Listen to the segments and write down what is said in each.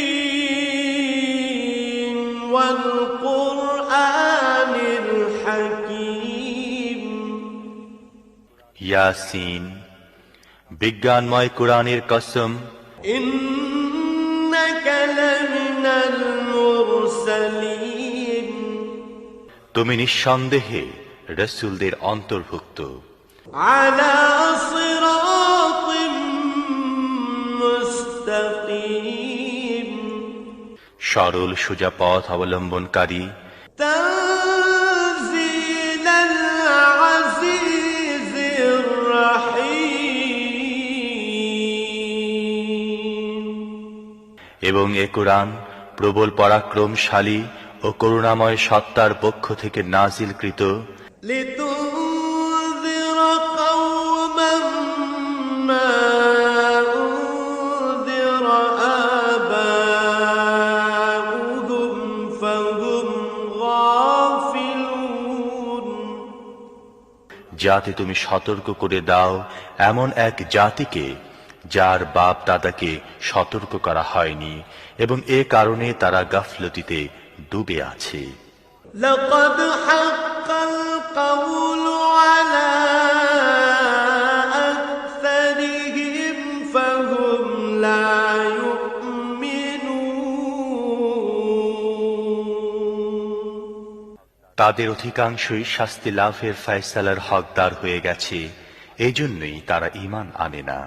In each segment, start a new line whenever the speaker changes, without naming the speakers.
ইয়াসিন ওয়াল কুরআনিল হাকীম।
ইয়াসিন, বিজ্ঞানময় কোরআনের কসম।
ইন্নাকা লামিনাল মুরসালিন,
তুমি নিঃসন্দেহে রাসূলদের অন্তর্ভুক্ত।
আলা সিরাতিম মুস্তাকিম,
সরল সোজা পথ অবলম্বনকারী।
তানজিলাল আজিজির রাহিম,
এবং এ কোরআন প্রবল পরাক্রমশালী ও করুণাময় সত্তার পক্ষ থেকে নাজিলকৃত।
লিতুনযিরা কওমান মা উনযিরা আবাউহুম ফাহুম গাফিলুন,
যাতে তুমি সতর্ক করে দাও এমন এক জাতিকে যার বাপ দাদাকে সতর্ক করা হয়নি, এবং এ কারণে তারা গাফলতিতে ডুবে আছে।
লাকাদ হাক্কাল কাওলু আলা আকসারিহিম ফাহুম লা ইউমিনুন,
তাদের অধিকাংশই শাস্তি লাভের ফয়সালার হকদার হয়ে গেছে, এই জন্যই তারা ঈমান আনে না।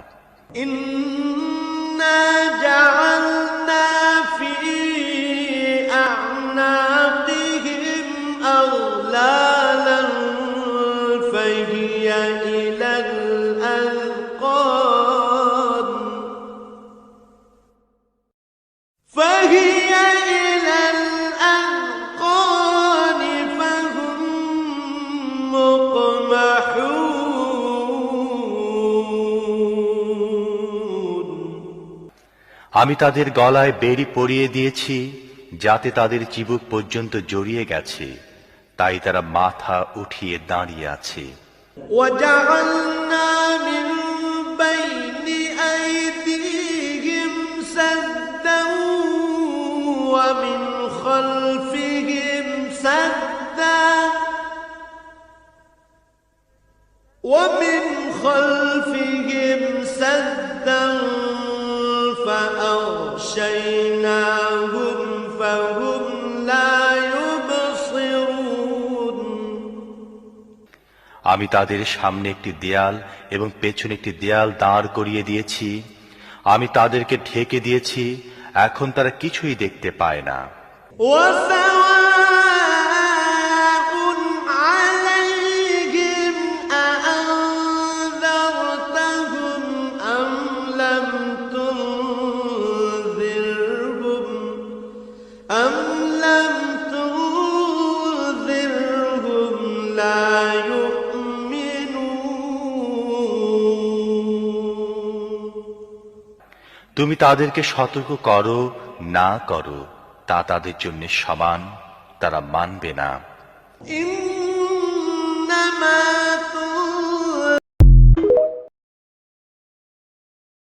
ইন্না জাআলনা ফি আ'নাকিহিম আগলালান ফাহিয়া ইলাল আযকান ফাহিয়া ইলাল আযকান ফাহুম মুকমাহুন,
আমি তাদের গলায় বেড়ি পরিয়ে দিয়েছি যাতে তাদের চিবুক পর্যন্ত জড়িয়ে গেছে, তাই তারা মাথা উঠিয়ে দাঁড়িয়ে আছে।
وجعلنا من بين أيديهم سدا ومن خلفهم سدا فأغشيناهم فهم لا يبصرون,
আমি তাদের সামনে একটি দেয়াল এবং পেছনে একটি দেয়াল দাঁড় করিয়ে দিয়েছি। আমি তাদেরকে ঢেকে দিয়েছি, এখন তারা কিছুই দেখতে পায় না।
وسواء عليهم أأنذرتهم أم لم تنذرهم لا يؤمنون,
তুমি তাদেরকে সতর্ক করো না করো তা তাদের জন্য সমান, তারা মানবে না।
إنما